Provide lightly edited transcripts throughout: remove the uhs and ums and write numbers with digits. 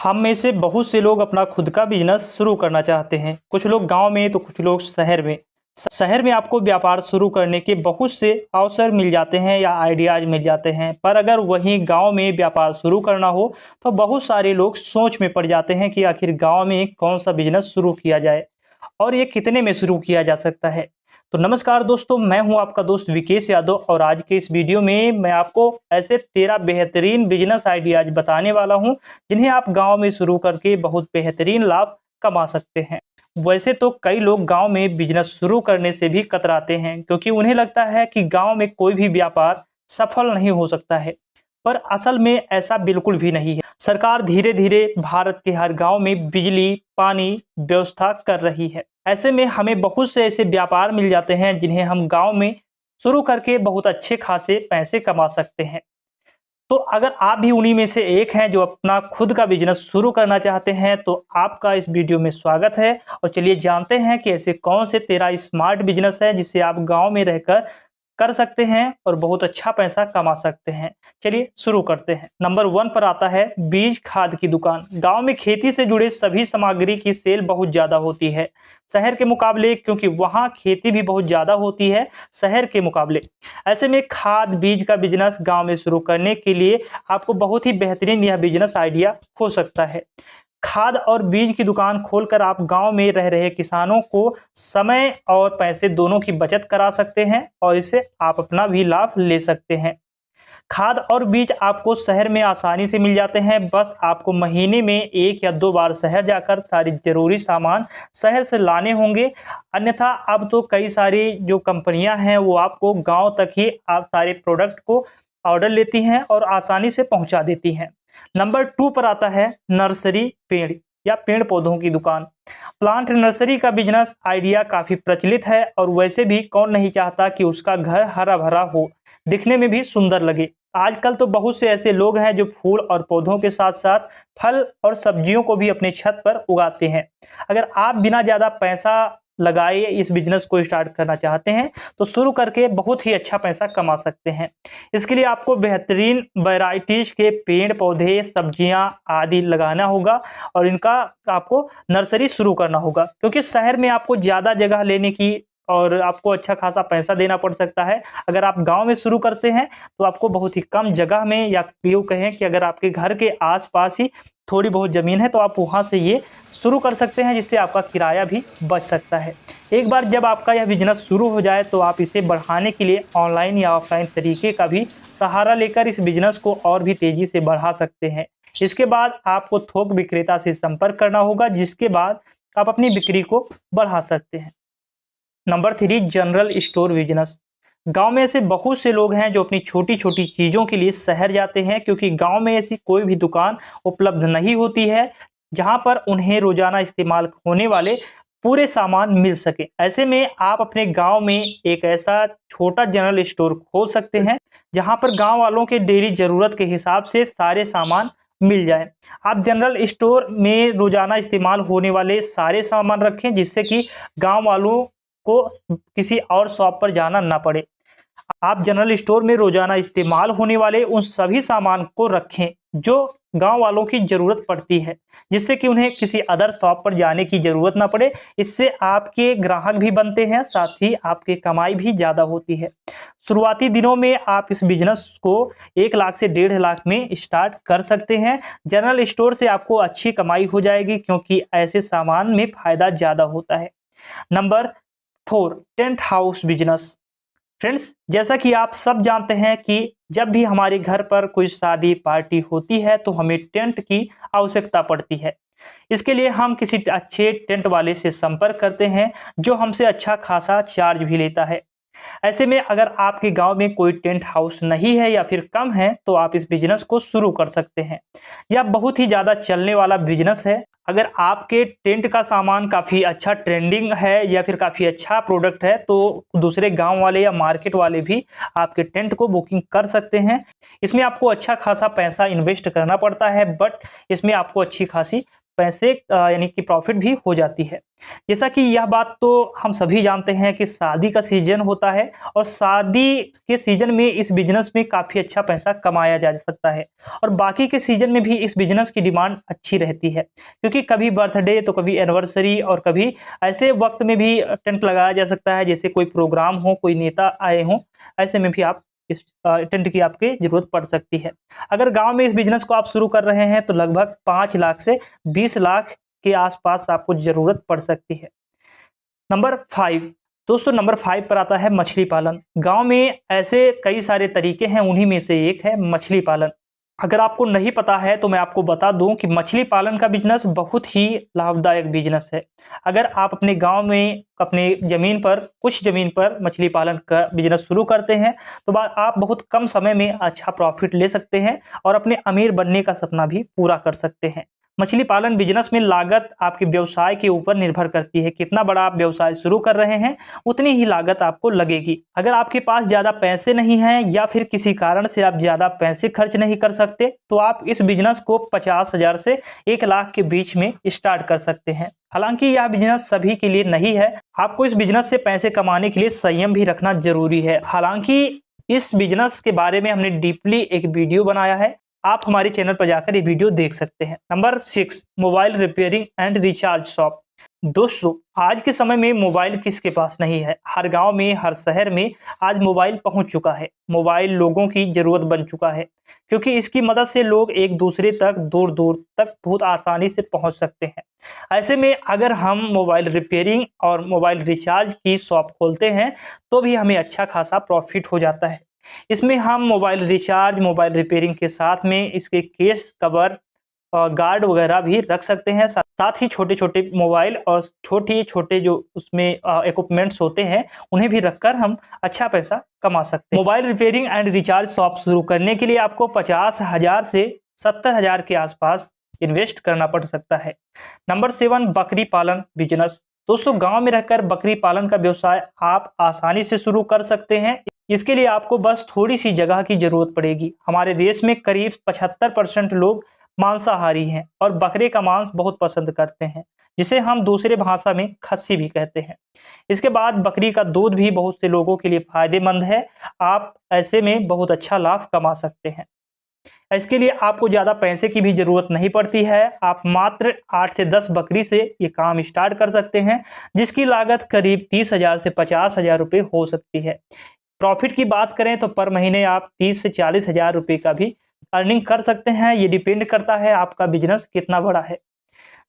हम में से बहुत से लोग अपना खुद का बिजनेस शुरू करना चाहते हैं। कुछ लोग गांव में तो कुछ लोग शहर में। शहर में आपको व्यापार शुरू करने के बहुत से अवसर मिल जाते हैं या आइडियाज मिल जाते हैं, पर अगर वहीं गांव में व्यापार शुरू करना हो तो बहुत सारे लोग सोच में पड़ जाते हैं कि आखिर गांव में कौन सा बिजनेस शुरू किया जाए और ये कितने में शुरू किया जा सकता है। तो नमस्कार दोस्तों, मैं हूं आपका दोस्त विकेश यादव और आज के इस वीडियो में मैं आपको ऐसे 13 बेहतरीन बिजनेस आइडियाज बताने वाला हूं जिन्हें आप गांव में शुरू करके बहुत बेहतरीन लाभ कमा सकते हैं। वैसे तो कई लोग गांव में बिजनेस शुरू करने से भी कतराते हैं क्योंकि उन्हें लगता है कि गांव में कोई भी व्यापार सफल नहीं हो सकता है, पर असल में ऐसा बिल्कुल भी नहीं है। सरकार धीरे धीरे भारत के हर गांव में बिजली पानी व्यवस्था कर रही है। ऐसे में हमें बहुत से ऐसे व्यापार मिल जाते हैं जिन्हें हम गांव में शुरू करके बहुत अच्छे खासे पैसे कमा सकते हैं। तो अगर आप भी उन्हीं में से एक हैं जो अपना खुद का बिजनेस शुरू करना चाहते हैं तो आपका इस वीडियो में स्वागत है। और चलिए जानते हैं कि ऐसे कौन से 13 स्मार्ट बिजनेस है जिससे आप गांव में रहकर कर सकते हैं और बहुत अच्छा पैसा कमा सकते हैं। चलिए शुरू करते हैं। नंबर 1 पर आता है बीज खाद की दुकान। गांव में खेती से जुड़े सभी सामग्री की सेल बहुत ज्यादा होती है शहर के मुकाबले, क्योंकि वहां खेती भी बहुत ज्यादा होती है शहर के मुकाबले। ऐसे में खाद बीज का बिजनेस गांव में शुरू करने के लिए आपको बहुत ही बेहतरीन यह बिजनेस आइडिया हो सकता है। खाद और बीज की दुकान खोलकर आप गांव में रह रहे किसानों को समय और पैसे दोनों की बचत करा सकते हैं और इससे आप अपना भी लाभ ले सकते हैं। खाद और बीज आपको शहर में आसानी से मिल जाते हैं, बस आपको महीने में 1 या 2 बार शहर जाकर सारी जरूरी सामान शहर से लाने होंगे। अन्यथा अब तो कई सारी जो कंपनियां हैं वो आपको गांव तक ही आप सारे प्रोडक्ट को ऑर्डर लेती हैं और आसानी से पहुंचा देती हैं। नंबर 2 पर आता है नर्सरी पेड़ या पेड़ पौधों की दुकान। प्लांट नर्सरी का बिजनेस आइडिया काफी प्रचलित है और वैसे भी कौन नहीं चाहता कि उसका घर हरा भरा हो, दिखने में भी सुंदर लगे। आजकल तो बहुत से ऐसे लोग हैं जो फूल और पौधों के साथ साथ फल और सब्जियों को भी अपने छत पर उगाते हैं। अगर आप बिना ज्यादा पैसा लगाए इस बिजनेस को स्टार्ट करना चाहते हैं तो शुरू करके बहुत ही अच्छा पैसा कमा सकते हैं। इसके लिए आपको बेहतरीन वैरायटीज के पेड़ पौधे सब्जियां आदि लगाना होगा और इनका आपको नर्सरी शुरू करना होगा, क्योंकि शहर में आपको ज्यादा जगह लेने की और आपको अच्छा खासा पैसा देना पड़ सकता है। अगर आप गांव में शुरू करते हैं तो आपको बहुत ही कम जगह में, या यूं कहें कि अगर आपके घर के आसपास ही थोड़ी बहुत जमीन है तो आप वहां से ये शुरू कर सकते हैं, जिससे आपका किराया भी बच सकता है। एक बार जब आपका यह बिजनेस शुरू हो जाए तो आप इसे बढ़ाने के लिए ऑनलाइन या ऑफलाइन तरीके का भी सहारा लेकर इस बिजनेस को और भी तेजी से बढ़ा सकते हैं। इसके बाद आपको थोक विक्रेता से संपर्क करना होगा, जिसके बाद आप अपनी बिक्री को बढ़ा सकते हैं। Number 3 general store business. गांव में ऐसे बहुत से लोग हैं जो अपनी छोटी छोटी चीजों के लिए शहर जाते हैं, क्योंकि गांव में ऐसी कोई भी दुकान उपलब्ध नहीं होती है जहां पर उन्हें रोजाना इस्तेमाल होने वाले पूरे सामान मिल सके। ऐसे में आप अपने गांव में एक ऐसा छोटा जनरल स्टोर खोल सकते हैं जहां पर गांव वालों के डेली जरूरत के हिसाब से सारे सामान मिल जाए। आप जनरल स्टोर में रोजाना इस्तेमाल होने वाले सारे सामान रखें, जिससे कि गांव वालों को किसी और शॉप पर जाना ना पड़े। आप जनरल स्टोर में रोजाना इस्तेमाल होने वाले उन सभी सामान को रखें जो गांव वालों की जरूरत पड़ती है, जिससे कि उन्हें किसी अदर शॉप पर जाने की जरूरत ना पड़े। इससे आपके ग्राहक भी बनते हैं, साथ ही आपकी कमाई भी ज्यादा होती है। शुरुआती दिनों में आप इस बिजनेस को 1 लाख से 1.5 लाख में स्टार्ट कर सकते हैं। जनरल स्टोर से आपको अच्छी कमाई हो जाएगी, क्योंकि ऐसे सामान में फायदा ज्यादा होता है। Number 4 tent house business. Friends, जैसा कि आप सब जानते हैं कि जब भी हमारे घर पर कोई शादी पार्टी होती है तो हमें टेंट की आवश्यकता पड़ती है। इसके लिए हम किसी अच्छे टेंट वाले से संपर्क करते हैं जो हमसे अच्छा खासा चार्ज भी लेता है। ऐसे में अगर आपके गांव में कोई टेंट हाउस नहीं है या फिर कम है तो आप इस बिजनेस को शुरू कर सकते हैं। यह बहुत ही ज्यादा चलने वाला बिजनेस है। अगर आपके टेंट का सामान काफी अच्छा ट्रेंडिंग है या फिर काफी अच्छा प्रोडक्ट है तो दूसरे गांव वाले या मार्केट वाले भी आपके टेंट को बुकिंग कर सकते हैं। इसमें आपको अच्छा खासा पैसा इन्वेस्ट करना पड़ता है, बट इसमें आपको अच्छी खासी पैसे यानी कि प्रॉफिट भी हो जाती है। जैसा कि यह बात तो हम सभी जानते हैं कि शादी का सीज़न होता है और शादी के सीज़न में इस बिज़नेस में काफ़ी अच्छा पैसा कमाया जा सकता है और बाकी के सीज़न में भी इस बिज़नेस की डिमांड अच्छी रहती है। क्योंकि कभी बर्थडे तो कभी एनिवर्सरी और कभी ऐसे वक़्त में भी टेंट लगाया जा सकता है, जैसे कोई प्रोग्राम हो, कोई नेता आए हों, ऐसे में भी आप इस टेंट की आपकी ज़रूरत पड़ सकती है। अगर गाँव में इस बिज़नेस को आप शुरू कर रहे हैं तो लगभग 5 लाख से 20 लाख के आस-पास आपको ज़रूरत पड़ सकती है। नंबर 5 दोस्तों, नंबर 5 पर आता है मछली पालन। गाँव में ऐसे कई सारे तरीके हैं, उन्हीं में से एक है मछली पालन। अगर आपको नहीं पता है तो मैं आपको बता दूं कि मछली पालन का बिज़नेस बहुत ही लाभदायक बिज़नेस है। अगर आप अपने गाँव में अपने ज़मीन पर कुछ ज़मीन पर मछली पालन का बिज़नेस शुरू करते हैं तो आप बहुत कम समय में अच्छा प्रॉफ़िट ले सकते हैं और अपने अमीर बनने का सपना भी पूरा कर सकते हैं। मछली पालन बिज़नेस में लागत आपके व्यवसाय के ऊपर निर्भर करती है। कितना बड़ा आप व्यवसाय शुरू कर रहे हैं, उतनी ही लागत आपको लगेगी। अगर आपके पास ज़्यादा पैसे नहीं हैं या फिर किसी कारण से आप ज़्यादा पैसे खर्च नहीं कर सकते, तो आप इस बिज़नेस को 50,000 से 1 लाख के बीच में स्टार्ट कर सकते हैं। हालाँकि यह बिज़नेस सभी के लिए नहीं है। आपको इस बिज़नेस से पैसे कमाने के लिए संयम भी रखना ज़रूरी है। हालाँकि इस बिज़नेस के बारे में हमने डीपली एक वीडियो बनाया है। आप हमारे चैनल पर जाकर ये वीडियो देख सकते हैं। Number 6 mobile repairing and recharge shop. दोस्तों, आज के समय में मोबाइल किसके पास नहीं है? हर गांव में, हर शहर में आज मोबाइल पहुंच चुका है। मोबाइल लोगों की ज़रूरत बन चुका है क्योंकि इसकी मदद से लोग एक दूसरे तक दूर-दूर तक बहुत आसानी से पहुंच सकते हैं। ऐसे में अगर हम मोबाइल रिपेयरिंग और मोबाइल रिचार्ज की शॉप खोलते हैं तो भी हमें अच्छा खासा प्रॉफिट हो जाता है। इसमें हम मोबाइल रिचार्ज, मोबाइल रिपेयरिंग के साथ में इसके केस, कवर गार्ड वगैरह भी रख सकते हैं। साथ ही छोटे-छोटे मोबाइल और छोटे-छोटे जो उसमें इक्विपमेंट्स होते हैं, उन्हें भी रखकर हम अच्छा पैसा कमा सकते हैं। Mobile repairing and recharge shop शुरू करने के लिए आपको 50,000 से 70,000 के आसपास इन्वेस्ट करना पड़ सकता है। नंबर 7 बकरी पालन बिज़नेस। दोस्तों, गाँव में रहकर बकरी पालन का व्यवसाय आप आसानी से शुरू कर सकते हैं। इसके लिए आपको बस थोड़ी-सी जगह की ज़रूरत पड़ेगी। हमारे देश में करीब 75% लोग मांसाहारी हैं और बकरे का मांस बहुत पसंद करते हैं, जिसे हम दूसरे भाषा में खस्सी भी कहते हैं। इसके बाद बकरी का दूध भी बहुत से लोगों के लिए फ़ायदेमंद है। आप ऐसे में बहुत अच्छा लाभ कमा सकते हैं। इसके लिए आपको ज़्यादा पैसे की भी ज़रूरत नहीं पड़ती है। आप मात्र 8 से 10 बकरी से ये काम स्टार्ट कर सकते हैं, जिसकी लागत करीब 30,000 से 50,000 रुपए हो सकती है। प्रॉफिट की बात करें तो पर महीने आप 30 से 40,000 रुपए का भी अर्निंग कर सकते हैं। ये डिपेंड करता है आपका बिज़नेस कितना बड़ा है।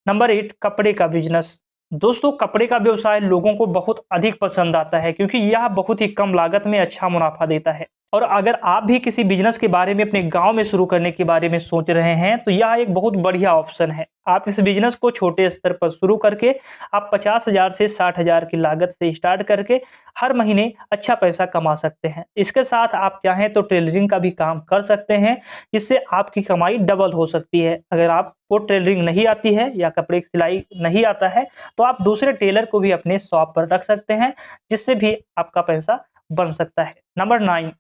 नंबर 8 कपड़े का बिज़नेस। दोस्तों, कपड़े का व्यवसाय लोगों को बहुत अधिक पसंद आता है क्योंकि यह बहुत ही कम लागत में अच्छा मुनाफा देता है। और अगर आप भी किसी बिज़नेस के बारे में अपने गाँव में शुरू करने के बारे में सोच रहे हैं, तो यह एक बहुत बढ़िया ऑप्शन है। आप इस बिज़नेस को छोटे स्तर पर शुरू करके आप 50,000 से 60,000 की लागत से स्टार्ट करके हर महीने अच्छा पैसा कमा सकते हैं। इसके साथ आप चाहें तो टेलरिंग का भी काम कर सकते हैं, जिससे आपकी कमाई डबल हो सकती है। अगर आपको टेलरिंग नहीं आती है या कपड़े की सिलाई नहीं आता है, तो आप दूसरे टेलर को भी अपने शॉप पर रख सकते हैं, जिससे भी आपका पैसा बन सकता है। नंबर 9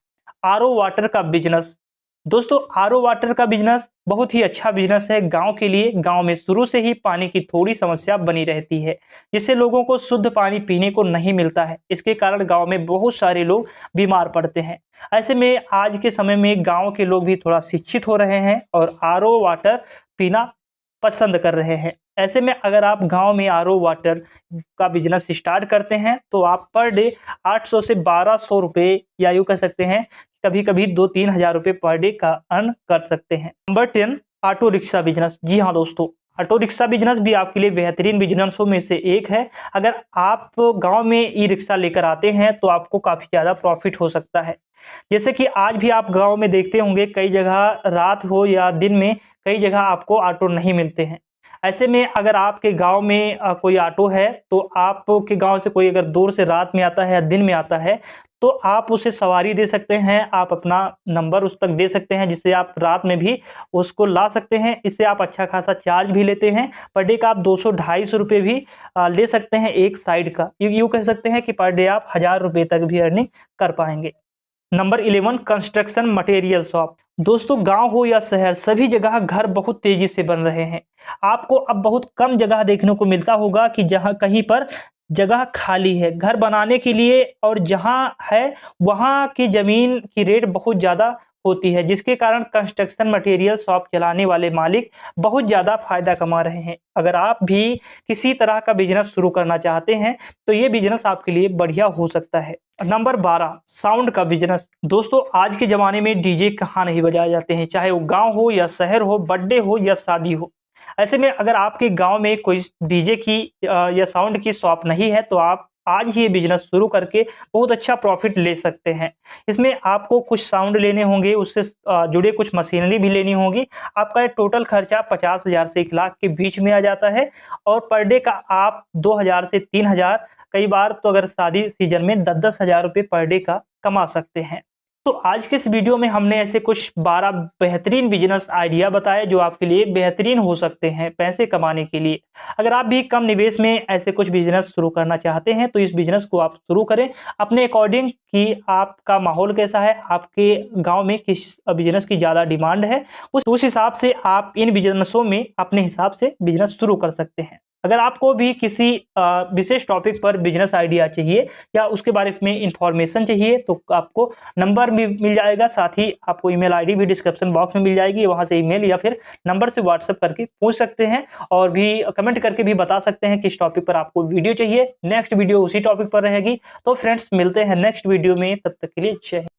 आरओ वाटर का बिज़नेस। दोस्तों, आरओ वाटर का बिज़नेस बहुत ही अच्छा बिज़नेस है गाँव के लिए। गाँव में शुरू से ही पानी की थोड़ी समस्या बनी रहती है, जिससे लोगों को शुद्ध पानी पीने को नहीं मिलता है। इसके कारण गाँव में बहुत सारे लोग बीमार पड़ते हैं। ऐसे में आज के समय में गाँव के लोग भी थोड़ा शिक्षित हो रहे हैं और आरओ वाटर पीना पसंद कर रहे हैं। ऐसे में अगर आप गाँव में आरओ वाटर का बिज़नेस स्टार्ट करते हैं, तो आप पर डे 800 से 1200 रुपए या यूँ कह सकते हैं कभी-कभी 2-3 हज़ार रुपए पर डे का अर्न कर सकते हैं। Number 10 auto rickshaw business. जी हाँ दोस्तों, ऑटो रिक्शा बिज़नेस भी आपके लिए बेहतरीन बिज़नेसों में से एक है। अगर आप गाँव में ई-रिक्शा लेकर आते हैं, तो आपको काफ़ी ज़्यादा प्रॉफ़िट हो सकता है। जैसे कि आज भी आप गाँव में देखते होंगे, कई जगह रात हो या दिन में कई जगह आपको ऑटो नहीं मिलते हैं। ऐसे में अगर आपके गाँव में कोई ऑटो है, तो आपके गाँव से कोई अगर दूर से रात में आता है या दिन में आता है, तो आप उसे सवारी दे सकते हैं। आप अपना नंबर उस तक दे सकते हैं, जिससे आप रात में भी उसको ला सकते हैं। इससे आप अच्छा खासा चार्ज भी लेते हैं। पर डे का आप 200-250 रुपए भी ले सकते हैं एक साइड का। यूँ कह सकते हैं कि पर डे आप 1000 रुपए तक भी अर्निंग कर पाएँगे। Number 11 construction material shop. दोस्तों गांव हो या शहर सभी जगह घर बहुत तेजी से बन रहे हैं। आपको अब बहुत कम जगह देखने को मिलता होगा कि जहां कहीं पर जगह खाली है घर बनाने के लिए, और जहां है वहां की जमीन की रेट बहुत ज्यादा होती है, जिसके कारण कंस्ट्रक्शन मटेरियल शॉप चलाने वाले मालिक बहुत ज्यादा फायदा कमा रहे हैं। अगर आप भी किसी तरह का बिजनेस शुरू करना चाहते हैं तो ये बिजनेस आपके लिए बढ़िया हो सकता है। नंबर 12 साउंड का बिजनेस। दोस्तों आज के जमाने में डीजे कहाँ नहीं बजाए जाते हैं, चाहे वो गांव हो या शहर हो, बर्थडे हो या शादी हो। ऐसे में अगर आपके गांव में कोई डीजे की या साउंड की शॉप नहीं है तो आप आज ही ये बिजनेस शुरू करके बहुत अच्छा प्रॉफिट ले सकते हैं। इसमें आपको कुछ साउंड लेने होंगे, उससे जुड़े कुछ मशीनरी भी लेनी होगी। आपका टोटल खर्चा 50,000 से 1 लाख के बीच में आ जाता है, और पर डे का आप 2,000 से 3,000, कई बार तो अगर शादी सीजन में 10-10 हज़ार रुपये पर डे का कमा सकते हैं। तो आज के इस वीडियो में हमने ऐसे कुछ 12 बेहतरीन बिजनेस आइडिया बताए जो आपके लिए बेहतरीन हो सकते हैं पैसे कमाने के लिए। अगर आप भी कम निवेश में ऐसे कुछ बिजनेस शुरू करना चाहते हैं तो इस बिजनेस को आप शुरू करें अपने अकॉर्डिंग कि आपका माहौल कैसा है, आपके गांव में किस बिजनेस की ज़्यादा डिमांड है, उस हिसाब से आप इन बिजनेसों में अपने हिसाब से बिजनेस शुरू कर सकते हैं। अगर आपको भी किसी विशेष टॉपिक पर बिजनेस आइडिया चाहिए या उसके बारे में इंफॉर्मेशन चाहिए तो आपको नंबर भी मिल जाएगा, साथ ही आपको ईमेल आईडी भी डिस्क्रिप्शन बॉक्स में मिल जाएगी, वहां से ईमेल या फिर नंबर से व्हाट्सएप करके पूछ सकते हैं, और भी कमेंट करके भी बता सकते हैं किस टॉपिक पर आपको वीडियो चाहिए। नेक्स्ट वीडियो उसी टॉपिक पर रहेगी। तो फ्रेंड्स मिलते हैं नेक्स्ट वीडियो में, तब तक के लिए जय हिंद।